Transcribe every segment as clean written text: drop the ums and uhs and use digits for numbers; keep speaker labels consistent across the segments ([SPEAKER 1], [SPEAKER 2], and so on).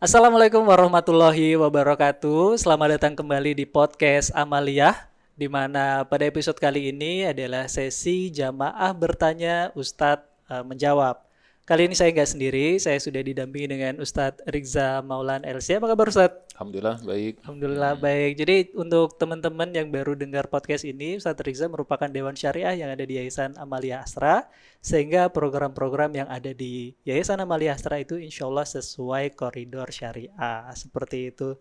[SPEAKER 1] Assalamualaikum warahmatullahi wabarakatuh. Selamat datang kembali di podcast Amaliyah, di mana pada episode kali ini adalah sesi jamaah bertanya Ustadz menjawab. Kali ini saya nggak sendiri, saya sudah didampingi dengan Ustadz Rizza Maulan LC. Apa kabar Ustadz?
[SPEAKER 2] Alhamdulillah baik.
[SPEAKER 1] Alhamdulillah baik. Jadi untuk teman-teman yang baru dengar podcast ini, Ustadz Rizza merupakan Dewan Syariah yang ada di Yayasan Amalia Astra, sehingga program-program yang ada di Yayasan Amalia Astra itu insya Allah sesuai koridor syariah, seperti itu.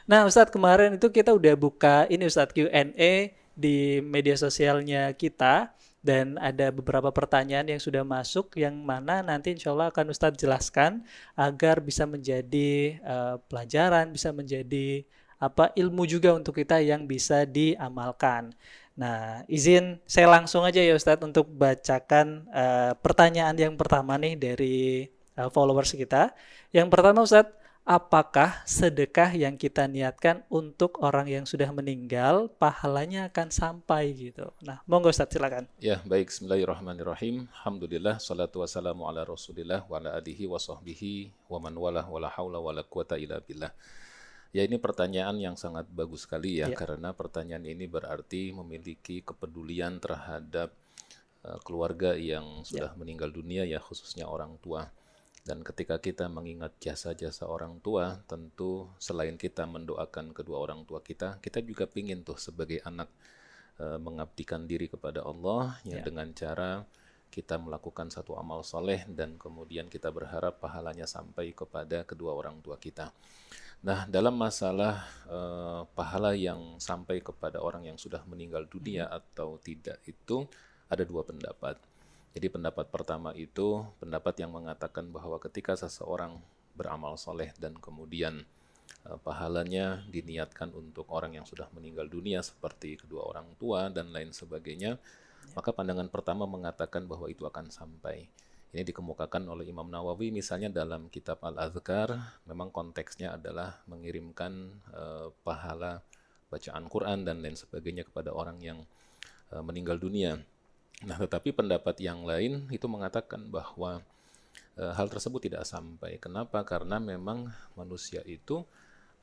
[SPEAKER 1] Nah Ustadz, kemarin itu kita udah buka ini Ustadz Q&A di media sosialnya kita, dan ada beberapa pertanyaan yang sudah masuk yang mana nanti insya Allah akan Ustadz jelaskan agar bisa menjadi pelajaran, bisa menjadi ilmu juga untuk kita yang bisa diamalkan. Nah, izin saya langsung aja ya Ustadz untuk bacakan pertanyaan yang pertama nih dari followers kita. Yang pertama Ustadz, apakah sedekah yang kita niatkan untuk orang yang sudah meninggal pahalanya akan sampai gitu? Nah, monggo Ustadz silakan.
[SPEAKER 2] Ya, baik. Bismillahirrahmanirrahim. Alhamdulillah, salatu wassalamu ala Rasulillah wa ala alihi wa sahbihi wa man walah wa la haula wa la quwata illa billah. Ya, ini pertanyaan yang sangat bagus sekali ya, karena pertanyaan ini berarti memiliki kepedulian terhadap keluarga yang sudah meninggal dunia ya, khususnya orang tua. Dan ketika kita mengingat jasa-jasa orang tua, tentu selain kita mendoakan kedua orang tua kita juga pingin tuh sebagai anak mengabdikan diri kepada Allah dengan cara kita melakukan satu amal soleh dan kemudian kita berharap pahalanya sampai kepada kedua orang tua kita. Nah, dalam masalah pahala yang sampai kepada orang yang sudah meninggal dunia atau tidak itu ada dua pendapat. Jadi pendapat pertama itu pendapat yang mengatakan bahwa ketika seseorang beramal soleh dan kemudian pahalanya diniatkan untuk orang yang sudah meninggal dunia seperti kedua orang tua dan lain sebagainya, maka pandangan pertama mengatakan bahwa itu akan sampai. Ini dikemukakan oleh Imam Nawawi misalnya dalam kitab Al-Adhkar, memang konteksnya adalah mengirimkan pahala bacaan Quran dan lain sebagainya kepada orang yang meninggal dunia. Nah, tetapi pendapat yang lain itu mengatakan bahwa hal tersebut tidak sampai. Kenapa? Karena memang manusia itu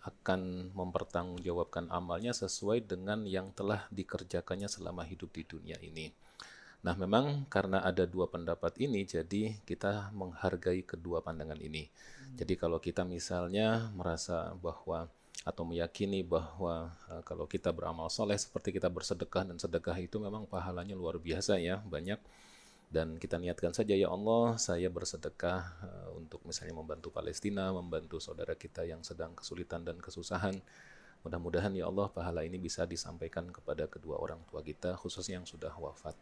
[SPEAKER 2] akan mempertanggungjawabkan amalnya sesuai dengan yang telah dikerjakannya selama hidup di dunia ini. Nah, memang karena ada dua pendapat ini, jadi kita menghargai kedua pandangan ini. Jadi kalau kita misalnya merasa bahwa atau meyakini bahwa kalau kita beramal soleh seperti kita bersedekah, dan sedekah itu memang pahalanya luar biasa ya, banyak, dan kita niatkan saja, ya Allah saya bersedekah untuk misalnya membantu Palestina, membantu saudara kita yang sedang kesulitan dan kesusahan, mudah-mudahan ya Allah pahala ini bisa disampaikan kepada kedua orang tua kita khususnya yang sudah wafat.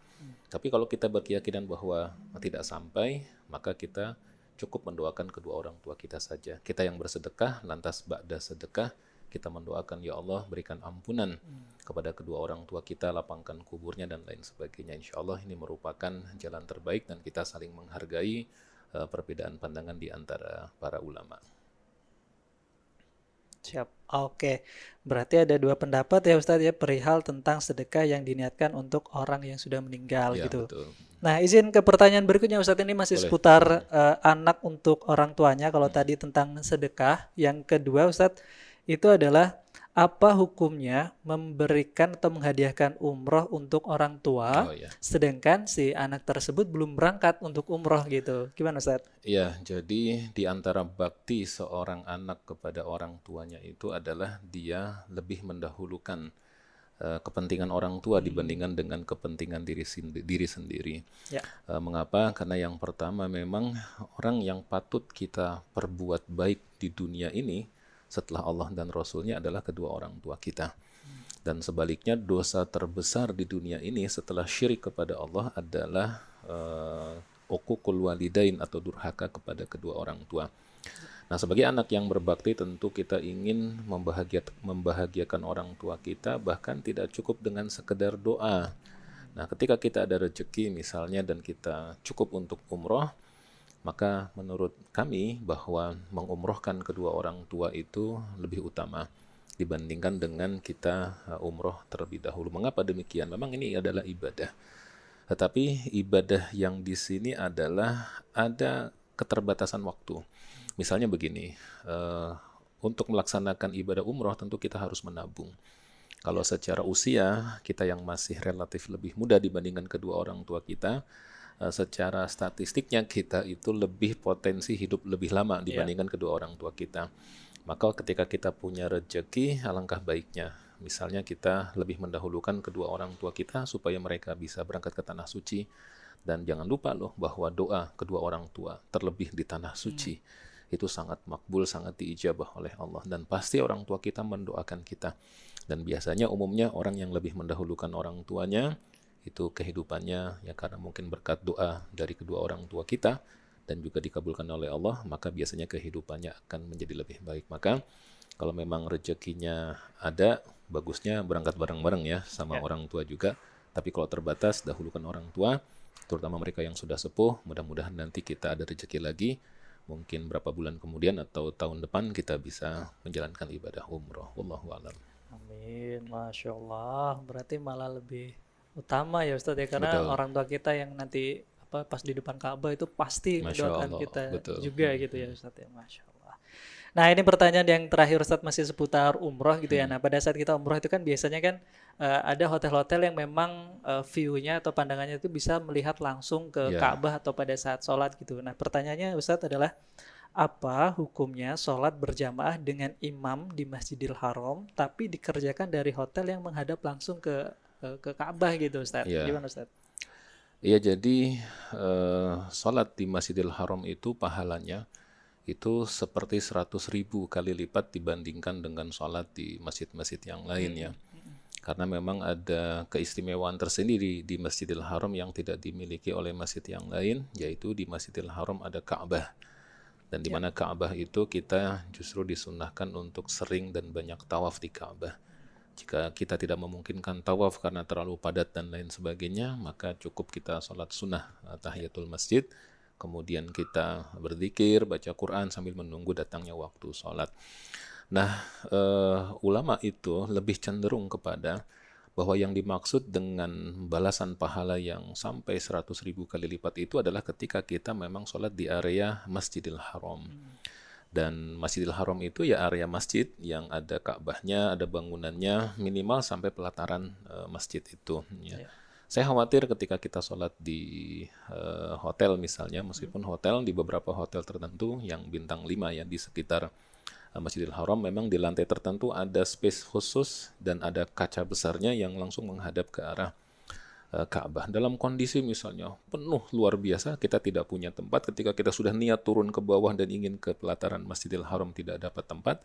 [SPEAKER 2] Tapi kalau kita berkeyakinan bahwa tidak sampai, maka kita cukup mendoakan kedua orang tua kita saja. Kita yang bersedekah, lantas ba'da sedekah kita mendoakan, ya Allah berikan ampunan kepada kedua orang tua kita, lapangkan kuburnya dan lain sebagainya. Insya Allah ini merupakan jalan terbaik dan kita saling menghargai perbedaan pandangan di antara para ulama.
[SPEAKER 1] Siap. Oke. Berarti ada dua pendapat ya Ustadz ya perihal tentang sedekah yang diniatkan untuk orang yang sudah meninggal
[SPEAKER 2] Ya,
[SPEAKER 1] gitu.
[SPEAKER 2] betul.
[SPEAKER 1] Nah, izin ke pertanyaan berikutnya Ustadz, ini masih
[SPEAKER 2] Boleh.
[SPEAKER 1] seputar anak untuk orang tuanya. Kalau tadi tentang sedekah, yang kedua Ustadz itu adalah apa hukumnya memberikan atau menghadiahkan umroh untuk orang tua,
[SPEAKER 2] Oh ya.
[SPEAKER 1] sedangkan si anak tersebut belum berangkat untuk umroh gitu. Gimana Ustadz?
[SPEAKER 2] Ya, jadi di antara bakti seorang anak kepada orang tuanya itu adalah dia lebih mendahulukan kepentingan orang tua dibandingkan dengan kepentingan diri sendiri.
[SPEAKER 1] Ya.
[SPEAKER 2] Mengapa? Karena yang pertama memang orang yang patut kita perbuat baik di dunia ini setelah Allah dan Rasulnya adalah kedua orang tua kita. Dan sebaliknya dosa terbesar di dunia ini setelah syirik kepada Allah adalah uququl walidain atau durhaka kepada kedua orang tua. Nah, sebagai anak yang berbakti tentu kita ingin membahagiakan orang tua kita, bahkan tidak cukup dengan sekedar doa. Nah, ketika kita ada rezeki misalnya dan kita cukup untuk umroh, maka menurut kami bahwa mengumrohkan kedua orang tua itu lebih utama dibandingkan dengan kita umroh terlebih dahulu. Mengapa demikian? Memang ini adalah ibadah. Tetapi ibadah yang di sini adalah ada keterbatasan waktu. Misalnya begini, untuk melaksanakan ibadah umroh tentu kita harus menabung. Kalau secara usia, kita yang masih relatif lebih muda dibandingkan kedua orang tua kita, secara statistiknya kita itu lebih potensi hidup lebih lama dibandingkan kedua orang tua kita. Maka ketika kita punya rezeki, alangkah baiknya. Misalnya kita lebih mendahulukan kedua orang tua kita supaya mereka bisa berangkat ke tanah suci. Dan jangan lupa loh bahwa doa kedua orang tua terlebih di tanah suci itu sangat makbul, sangat diijabah oleh Allah. Dan pasti orang tua kita mendoakan kita. Dan biasanya umumnya orang yang lebih mendahulukan orang tuanya itu kehidupannya ya karena mungkin berkat doa dari kedua orang tua kita dan juga dikabulkan oleh Allah, maka biasanya kehidupannya akan menjadi lebih baik. Maka kalau memang rezekinya ada, bagusnya berangkat bareng-bareng ya sama orang tua juga. Tapi kalau terbatas, dahulukan orang tua, terutama mereka yang sudah sepuh. Mudah-mudahan nanti kita ada rezeki lagi, mungkin berapa bulan kemudian atau tahun depan kita bisa menjalankan ibadah umroh. Wallahu a'lam.
[SPEAKER 1] Amin, Masya Allah. Berarti malah lebih utama ya Ustadz ya, karena
[SPEAKER 2] Betul.
[SPEAKER 1] orang tua kita yang nanti pas di depan Ka'bah itu pasti
[SPEAKER 2] Masya
[SPEAKER 1] mendoakan
[SPEAKER 2] Allah,
[SPEAKER 1] kita
[SPEAKER 2] betul.
[SPEAKER 1] juga gitu ya Ustadz ya, Masya Allah. Nah ini pertanyaan yang terakhir Ustadz, masih seputar umroh gitu ya. Nah pada saat kita umroh itu kan biasanya kan ada hotel-hotel yang memang view-nya atau pandangannya itu bisa melihat langsung ke
[SPEAKER 2] Ya.
[SPEAKER 1] Ka'bah atau pada saat sholat gitu. Nah pertanyaannya Ustadz adalah, apa hukumnya sholat berjamaah dengan imam di Masjidil Haram tapi dikerjakan dari hotel yang menghadap langsung ke Ka'bah gitu Ustadz?
[SPEAKER 2] Ya.
[SPEAKER 1] Gimana Ustadz?
[SPEAKER 2] Iya, jadi sholat di Masjidil Haram itu pahalanya itu seperti 100.000 kali lipat dibandingkan dengan sholat di masjid-masjid yang lain ya. Karena memang ada keistimewaan tersendiri di Masjidil Haram yang tidak dimiliki oleh masjid yang lain, yaitu di Masjidil Haram ada Ka'bah. Dan di mana Ka'bah itu kita justru disunahkan untuk sering dan banyak tawaf di Ka'bah. Jika kita tidak memungkinkan tawaf karena terlalu padat dan lain sebagainya, maka cukup kita sholat sunnah tahiyatul masjid, kemudian kita berzikir, baca Quran sambil menunggu datangnya waktu sholat. Nah, ulama itu lebih cenderung kepada bahwa yang dimaksud dengan balasan pahala yang sampai 100.000 kali lipat itu adalah ketika kita memang sholat di area Masjidil Haram. Dan Masjidil Haram itu ya area masjid yang ada Ka'bahnya, ada bangunannya minimal sampai pelataran masjid itu. Ya. Saya khawatir ketika kita sholat di hotel misalnya, meskipun hotel di beberapa hotel tertentu yang bintang 5 ya di sekitar Masjidil Haram memang di lantai tertentu ada space khusus dan ada kaca besarnya yang langsung menghadap ke arah Ka'bah. Dalam kondisi misalnya penuh luar biasa, kita tidak punya tempat, ketika kita sudah niat turun ke bawah dan ingin ke pelataran Masjidil Haram tidak dapat tempat,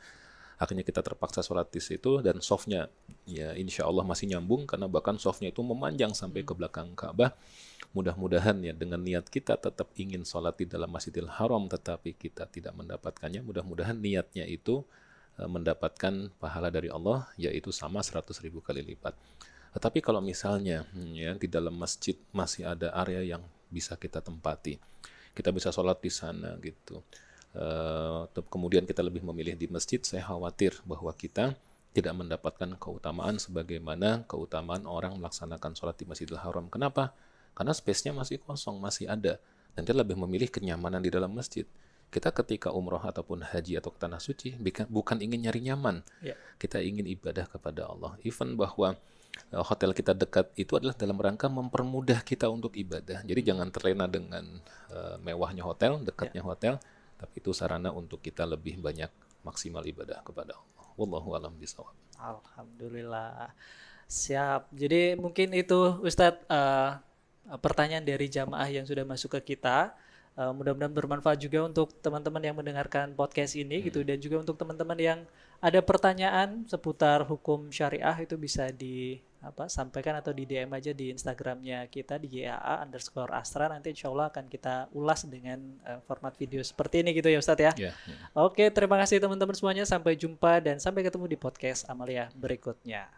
[SPEAKER 2] akhirnya kita terpaksa sholat di situ dan softnya ya insya Allah masih nyambung karena bahkan softnya itu memanjang sampai ke belakang Ka'bah. Mudah-mudahan ya dengan niat kita tetap ingin sholat di dalam Masjidil Haram tetapi kita tidak mendapatkannya, mudah-mudahan niatnya itu mendapatkan pahala dari Allah yaitu sama 100.000 kali lipat. Tetapi kalau misalnya ya di dalam masjid masih ada area yang bisa kita tempati, kita bisa sholat di sana gitu. Kemudian kita lebih memilih di masjid, saya khawatir bahwa kita tidak mendapatkan keutamaan sebagaimana keutamaan orang melaksanakan sholat di Masjidil Haram. Kenapa? Karena space-nya masih kosong, masih ada. Dan kita lebih memilih kenyamanan di dalam masjid. Kita ketika umroh ataupun haji atau ke tanah suci, bukan ingin nyari nyaman. Kita ingin ibadah kepada Allah. Even bahwa hotel kita dekat itu adalah dalam rangka mempermudah kita untuk ibadah. Jadi jangan terlena dengan mewahnya hotel, dekatnya hotel. Tapi itu sarana untuk kita lebih banyak maksimal ibadah kepada Allah. Wallahu a'lam bishawab.
[SPEAKER 1] Alhamdulillah. Siap. Jadi mungkin itu Ustadz pertanyaan dari jamaah yang sudah masuk ke kita. Mudah-mudahan bermanfaat juga untuk teman-teman yang mendengarkan podcast ini gitu, dan juga untuk teman-teman yang ada pertanyaan seputar hukum syariah itu bisa sampaikan atau di DM aja di Instagramnya kita di @YAA_Astra. Nanti insya Allah akan kita ulas dengan format video seperti ini gitu ya Ustadz ya. Oke, terima kasih teman-teman semuanya. Sampai jumpa dan sampai ketemu di podcast Amalia berikutnya.